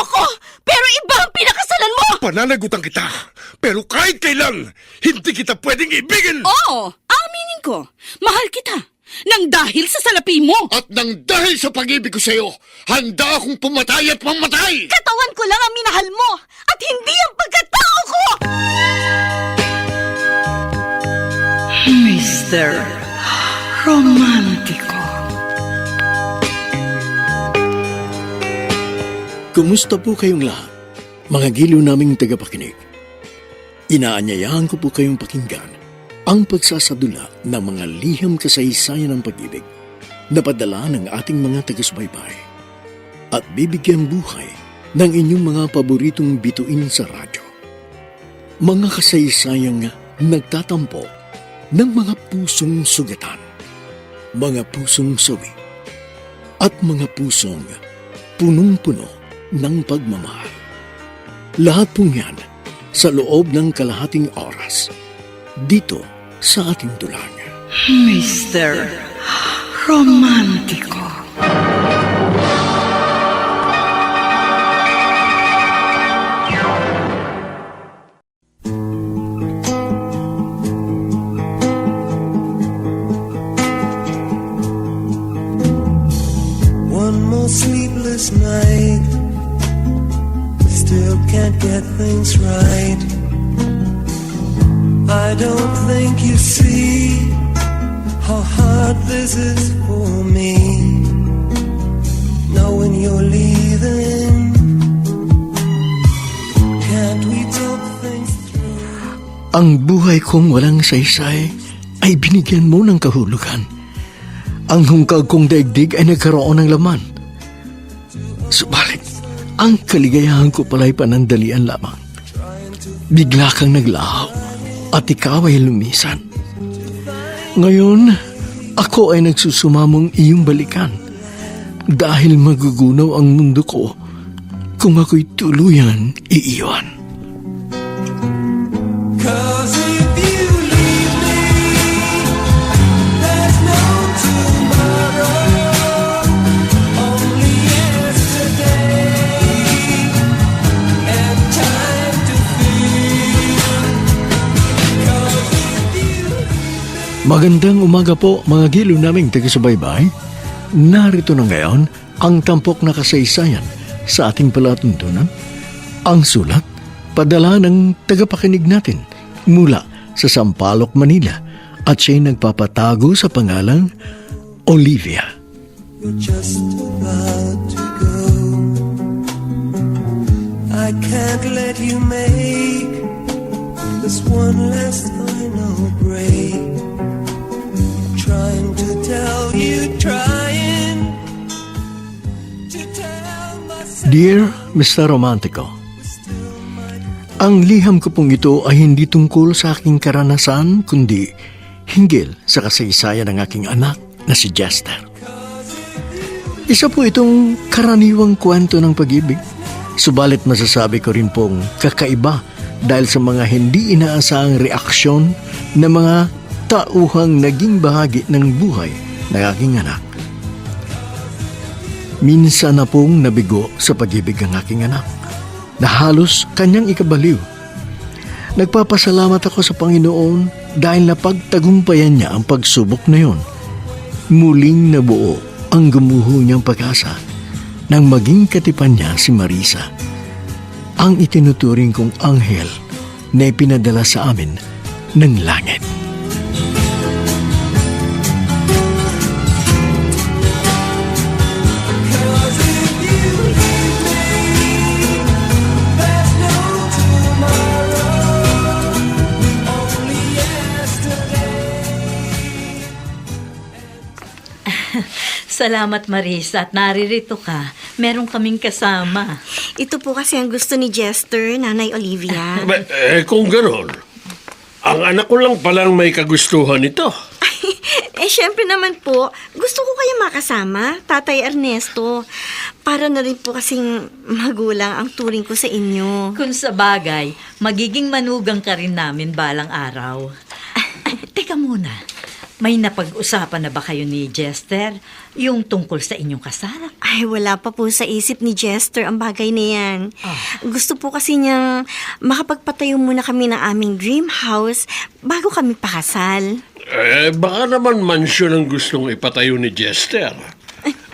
ko, pero iba ang pinakasalan mo! Pananagutan kita, pero kahit kailan, hindi kita pwedeng ibigin! Oo, aminin ko. Mahal kita. Nang dahil sa salapi mo. At nang dahil sa pag-ibig ko sa'yo, handa akong pumatay at mamatay! Katawan ko lang ang minahal mo at hindi ang pagkatao ko! Mr. Romántico. Kumusta po kayong lahat, mga giliw naming tagapakinig? Inaanyayahan ko po kayong pakinggan ang pagsasadula ng mga liham kasaysayan ng pag-ibig na padala ng ating mga taga-subaybay at bibigyan buhay ng inyong mga paboritong bituin sa radyo. Mga kasaysayang nagtatampo ng mga pusong sugatan, mga pusong sawi, at mga pusong punong-puno ng pagmamahal. Lahat pong yan sa loob ng kalahating oras dito sa ating tulang. Mr. Romántico. One more sleepless night, still can't get things right. I don't think you see how hard this is for me, knowing you're leaving. Can't we talk things through? Ang buhay kong walang saysay ay binigyan mo ng kahulugan. Ang hungkag kong daigdig ay nagkaroon ng laman. Subalit, ang kaligayahan ko pala'y panandalian lamang. Bigla kang naglaho at ikaw ay lumisan. Ngayon, ako ay nagsusumamong iyong balikan dahil magugunaw ang mundo ko kung ako'y tuluyan iiwan. 'Cause if you leave me, there's no tomorrow, only yesterday, and time to feel. 'Cause if you Magandang umaga po mga giliw naming taga-subaybay. Narito na ngayon ang tampok na kasaysayan sa ating palatuntunan. Ang sulat, padala ng tagapakinig natin mula sa Sampaloc, Manila at siya'y nagpapatago sa pangalang Olivia. You're just about to go. I can't let you make this one last final break. Trying to tell you, trying to tell myself. Dear Mr. Romantico, ang liham ko pong ito ay hindi tungkol sa aking karanasan kundi hinggil sa kasaysayan ng aking anak na si Jester. Isa po itong karaniwang kwento ng pag-ibig, subalit masasabi ko rin pong kakaiba dahil sa mga hindi inaasahang reaksyon ng mga tauhang naging bahagi ng buhay ng aking anak. Minsan na pong nabigo sa pag-ibig ang aking anak na halos kanyang ikabaliw. Nagpapasalamat ako sa Panginoon dahil napagtagumpayan niya ang pagsubok na yon. Muling nabuo ang gumuho niyang pag-asa nang maging katipan niya si Marisa, ang itinuturing kong anghel na ipinadala sa amin ng langit. Salamat, Marisa, at naririto ka. Meron kaming kasama. Ito po kasi ang gusto ni Jester, Nanay Olivia. Kung gano'n, ang anak ko lang palang may kagustuhan ito. Syempre naman po, gusto ko kayo makasama, Tatay Ernesto. Para na rin po kasing magulang ang turing ko sa inyo. Kung sa bagay, magiging manugang ka rin namin balang araw. Teka muna, May napag-usapan na ba kayo ni Jester yung tungkol sa inyong kasal? Ay, wala pa po sa isip ni Jester ang bagay na yan. Gusto po kasi niyang makapagpatayo muna kami ng aming dream house bago kami pakasal. Baka naman mansyon ang gustong ipatayo ni Jester.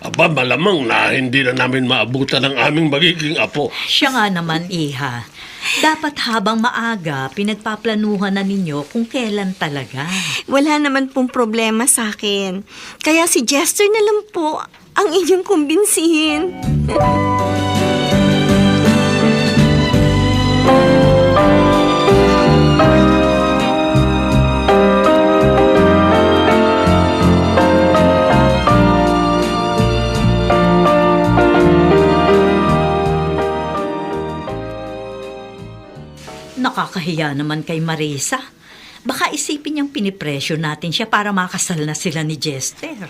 Aba, malamang na hindi na namin maabutan ang aming magiging apo. Siya nga naman, Iha. Dapat habang maaga, pinagpaplanuhan na ninyo kung kailan talaga. Wala naman pong problema sa akin. Kaya si Jester na lang po ang inyong kumbinsihin. Nakakahiya naman kay Marisa. Baka isipin niyang pinipresyo natin siya para makasal na sila ni Jester.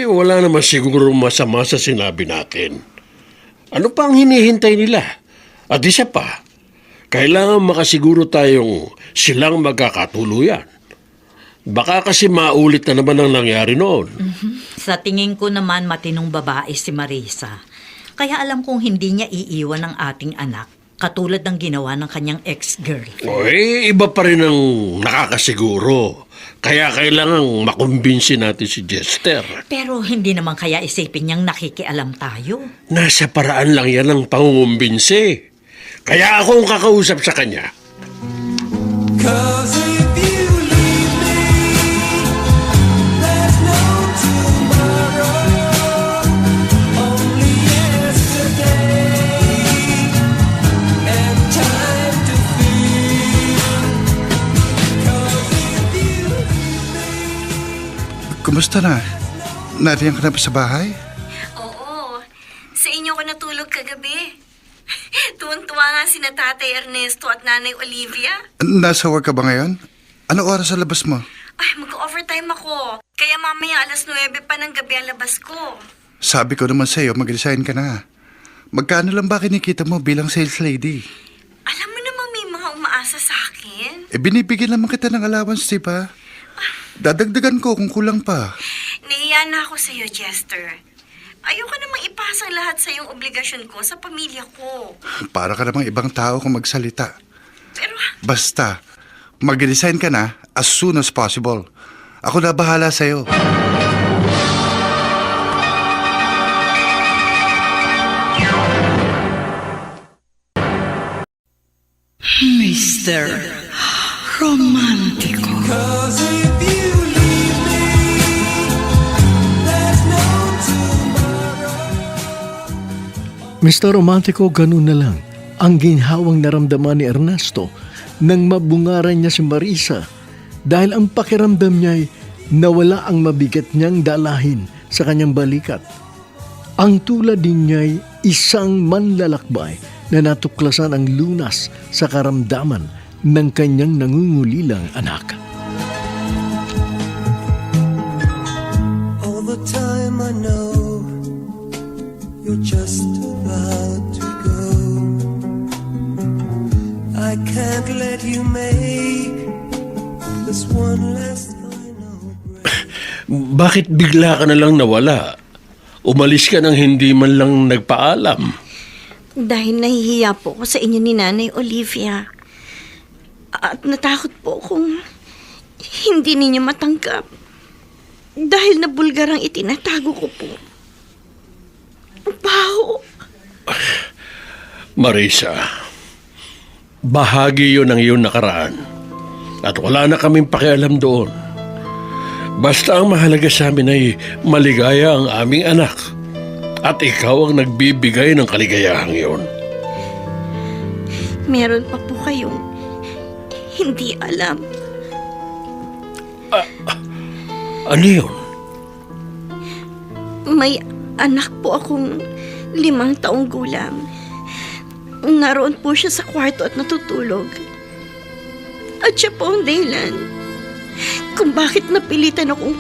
Wala naman siguro masama sa sinabi natin. Ano pa ang hinihintay nila? At isa pa, kailangan makasiguro tayong silang magkakatuluyan. Baka kasi maulit na naman ang nangyari noon. Sa tingin ko naman matinong babae si Marisa. Kaya alam kong hindi niya iiwan ang ating anak. Katulad ng ginawa ng kanyang ex-girl. Iba pa rin ang nakakasiguro. Kaya kailangang makumbinsi natin si Jester. Pero hindi naman kaya isipin niyang nakikialam tayo. Nasa paraan lang yan ang pangungumbinsi. Kaya ako ang kakausap sa kanya. 'Cause if you leave me, there's no tomorrow. Only yesterday and time to feel. 'Cause if you Kumusta na? Nariyan ka na ba sa bahay? Oo, sa inyo ko natulog kagabi. Tuwan-tuwa nga si na Tatay Ernesto at Nanay Olivia. Nasa work ka ba ngayon? Ano oras sa labas mo? Ay, mag-overtime ako. Kaya mamaya 9:00 pa ng gabi ang labas ko. Sabi ko naman sa'yo, mag-resign ka na. Magkano lang ba kinikita mo bilang sales lady? Alam mo naman may mga umaasa sa akin. Binibigyan naman kita ng allowance, di ba? Dadagdagan ko kung kulang pa. Nahiya na ako sa'yo, Jester. Ayoko namang ipasang lahat sa yung obligasyon ko sa pamilya ko. Para ka namang ibang tao kung magsalita. Pero, Basta, mag-resign ka na as soon as possible. Ako na bahala sa'yo. Mr. Romantico. 'cause if you leave me, there's no tomorrow. Mr. Romantico, ganun na lang ang ginhawang naramdaman ni Ernesto nang mabungaran niya si Marisa dahil ang pakiramdam niya ay nawala ang mabigat niyang dalahin sa kanyang balikat. Ang tulad din niya ay isang manlalakbay na natuklasan ang lunas sa karamdaman ng kanyang nangungulilang anak. All the time I know you're just about to go. I can't let you make this one last final break. Bakit bigla ka na lang nawala? Umalis ka nang hindi man lang nagpaalam. dahil nahihiya po ako sa inyo ni Nanay Olivia. At natakot po kung hindi ninyo matanggap. Dahil na bulgar ang itinatago ko po. Baho. Marisa, bahagi yun ng iyong nakaraan. At wala na kaming pakialam doon. Basta ang mahalaga sa amin ay maligaya ang aming anak. At ikaw ang nagbibigay ng kaligayahang iyon. Meron pa po kayong hindi alam. Ano yun? May anak po akong 5 taong gulang. Naroon po siya sa kwarto at natutulog. At siya po ang dahilan kung bakit napilitan akong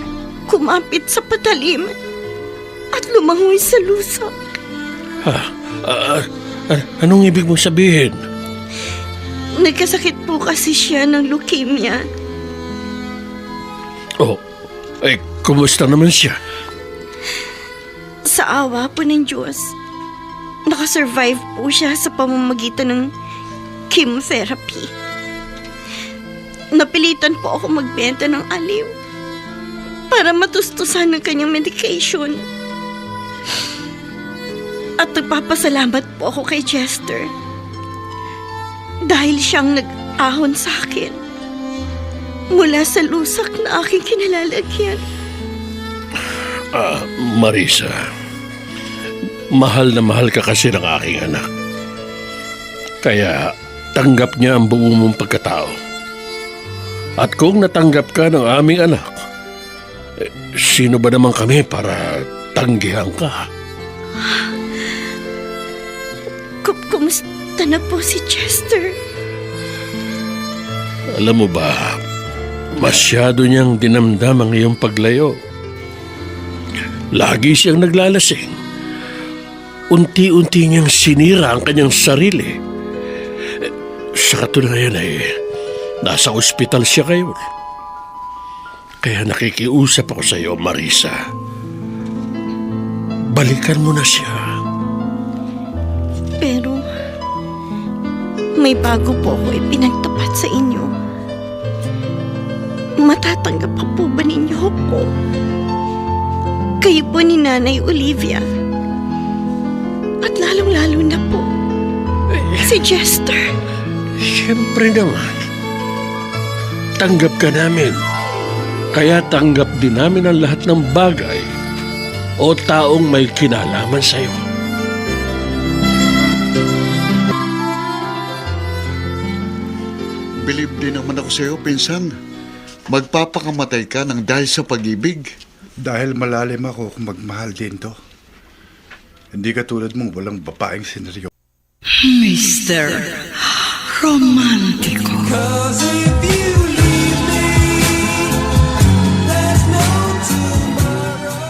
kumapit sa patalim at lumangoy sa lusa. Anong ibig mong sabihin? Nagkasakit po kasi siya ng leukemia. Oh, Ay, kumusta naman siya? Sa awa po ng Diyos, nakasurvive po siya sa pamamagitan ng chemotherapy. Napilitan po ako magbenta ng aliw para matustusan ng kanyang medication. At nagpapasalamat po ako kay Chester dahil siyang nag-ahon sa akin mula sa lusak na aking kinalalagyan. Marisa, mahal na mahal ka kasi ng aking anak. Kaya tanggap niya ang buo mong pagkatao. At kung natanggap ka ng aming anak, sino ba naman kami para tanggihan ka? Kumusta na po si Chester? Alam mo ba, masyado niyang dinamdam ang iyong paglayo. Lagi siyang naglalasing. Unti-unti niyang sinira ang kanyang sarili. Sa katunayan ay nasa ospital siya ngayon. Kaya nakikiusap ako sa iyo, Marisa. Balikan mo na siya. Pero may bago po ako ipinagtapat sa inyo. Matatanggap pa po ba ninyo ako? Kayo po ni Nanay Olivia. At lalong-lalo na po si Chester. Siyempre naman. Tanggap ka namin. Kaya tanggap din namin ang lahat ng bagay o taong may kinalaman sa iyo. Believe din naman ako sa iyo, pinsan. Magpapakamatay ka ng dahil sa pag-ibig. Dahil malalim ako kung magmahal din to. Hindi katulad mong walang babaeng senaryo. Mr. Romantico. 'Cause if you leave me, there's no tomorrow.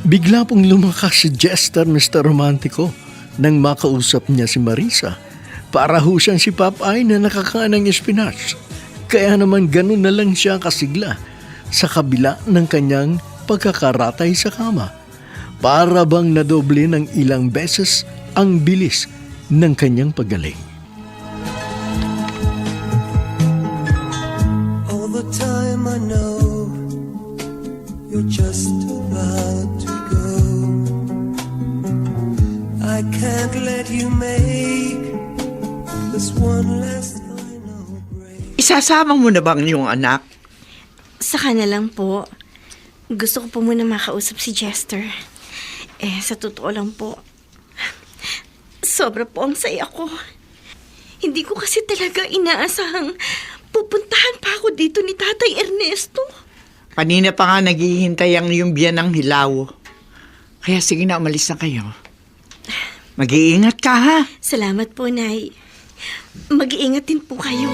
Bigla pong lumakas si Chester, Mr. Romantico, nang makausap niya si Marisa. Para ho siyang si Popeye na nakakain ng espinach. Kaya naman ganun na lang siya kasigla sa kabila ng kanyang pagkakaratay sa kama. Para bang nadoble ng ilang beses ang bilis ng kanyang paggaling. All the time I know you're just about to go. I can't let you make this one last final break. Isasama mo na bang yung anak? Saka na lang po. Gusto ko po muna makausap si Chester. Sa totoo lang po, sobra po ang saya ko. Hindi ko kasi talaga inaasahang pupuntahan pa ako dito ni Tatay Ernesto. Kanina pa nga naghihintay ang yung biyan ng hilaw. Kaya sige na, umalis na kayo. Mag-iingat ka, ha? Salamat po, Nay. Mag-iingat din po kayo.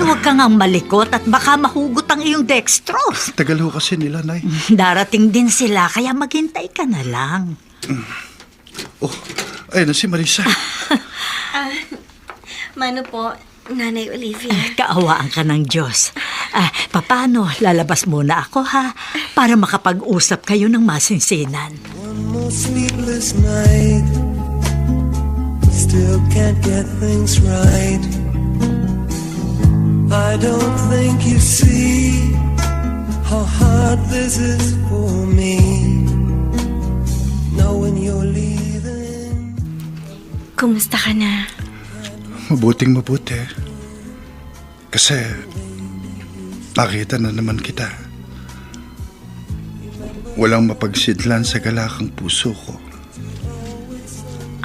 Huwag kang ang malikot at baka mahugot ang iyong dextrose. Tagal ho kasi nila, Nay. Darating din sila, kaya maghintay ka na lang. Oh, ayun na si Marisa. Mano po, Nanay Olivia. Kaawaan ka ng Diyos. Paano, lalabas muna ako, ha? Para makapag-usap kayo ng masinsinan. One more sleepless night. Still can't get things right. I don't think you see how hard this is for me. Knowing you're leaving. Kumusta ka na? Mabuting mabuti. Kasi nakita na naman kita. Walang mapagsidlan sa galakang puso ko.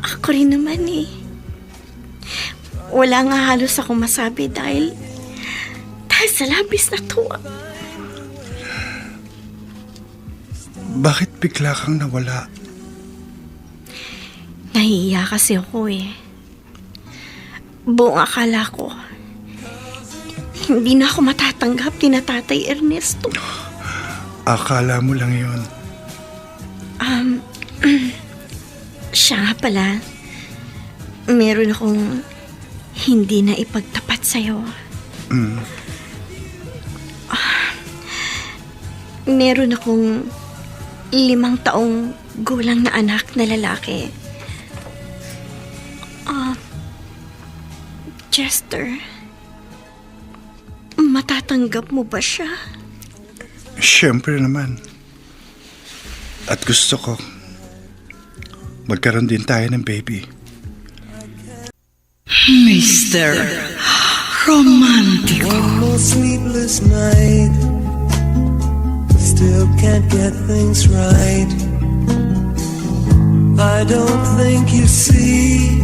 Ako rin naman eh. Wala nga halos ako masabi dahil sa labis na tuwa. Bakit bigla kang nawala? Nahihiya kasi ako eh. Buong akala ko, hindi na ako matatanggap ni na Tatay Ernesto. Akala mo lang yun. Siya nga pala, meron akong hindi na ipagtapat sa'yo. Meron akong 5 taong gulang na anak na lalaki. Chester, matatanggap mo ba siya? Siyempre naman. At gusto ko, magkaroon din tayo ng baby. Mr. Romantico. One more sleepless night. Still can't get things right. I don't think you see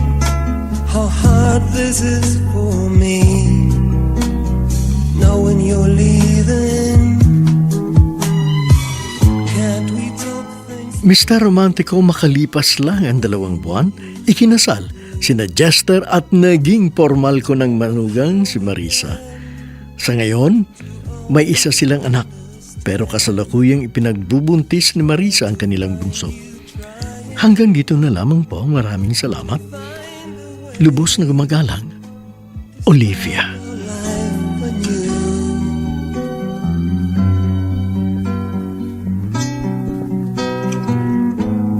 how hard this is for me. Knowing you're leaving. Can't we talk things? Mr. Romantico, makalipas lang ang 2 buwan, ikinasal sina Jester at naging formal ko ng manugang si Marisa. Sa ngayon, may isa silang anak, pero kasalukuyang ipinagbubuntis ni Marisa ang kanilang bunso. Hanggang dito na lamang po, maraming salamat. Lubos na gumagalang, Olivia.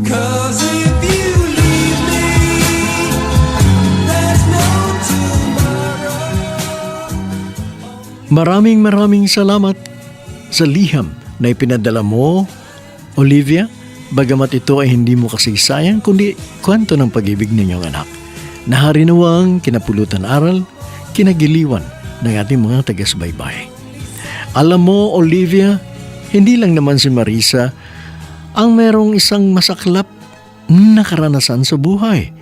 Cause if you leave me, there's no tomorrow. Maraming salamat sa liham na ipinadala mo, Olivia, bagamat ito ay hindi mo kasaysayan kundi kwento ng pag-ibig ninyong anak. Naharinawang kinapulutan aral, kinagiliwan ng ating mga taga-subaybay. Alam mo, Olivia, hindi lang naman si Marisa ang merong isang masaklap na karanasan sa buhay.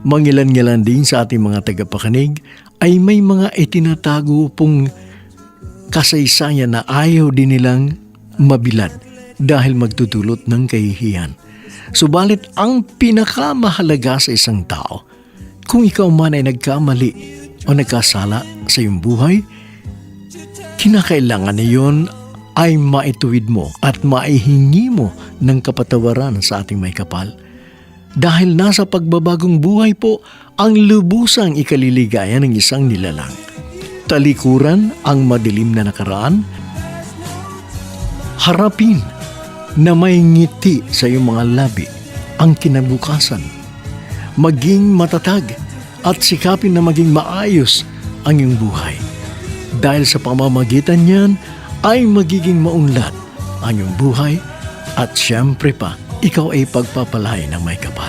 Mangilan-ngilan din sa ating mga tagapakinig ay may mga itinatago pong kasaysayan na ayaw din nilang mabilad dahil magtutulot ng kahihiyan. Subalit ang pinakamahalaga sa isang tao, kung ikaw man ay nagkamali o nagkasala sa iyong buhay, kinakailangan na yun ay maituwid mo at maihingi mo ng kapatawaran sa ating may kapal. Dahil nasa pagbabagong buhay po ang lubusang ikaliligaya ng isang nilalang. Talikuran ang madilim na nakaraan, harapin na may ngiti sa iyong mga labi ang kinabukasan. Maging matatag at sikapin na maging maayos ang iyong buhay. Dahil sa pamamagitan niyan ay magiging maunlad ang iyong buhay at siyempre pa, ikaw ay pagpapalay ng may kapal.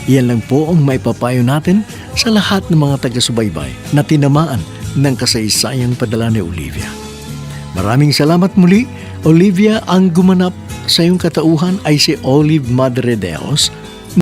Iyan lang po ang maipapayo natin sa lahat ng mga taga-subaybay na tinamaan ng kasaysayang padala ni Olivia. Maraming salamat muli, Olivia. Ang gumanap sa iyong katauhan ay si Olive Madre Deos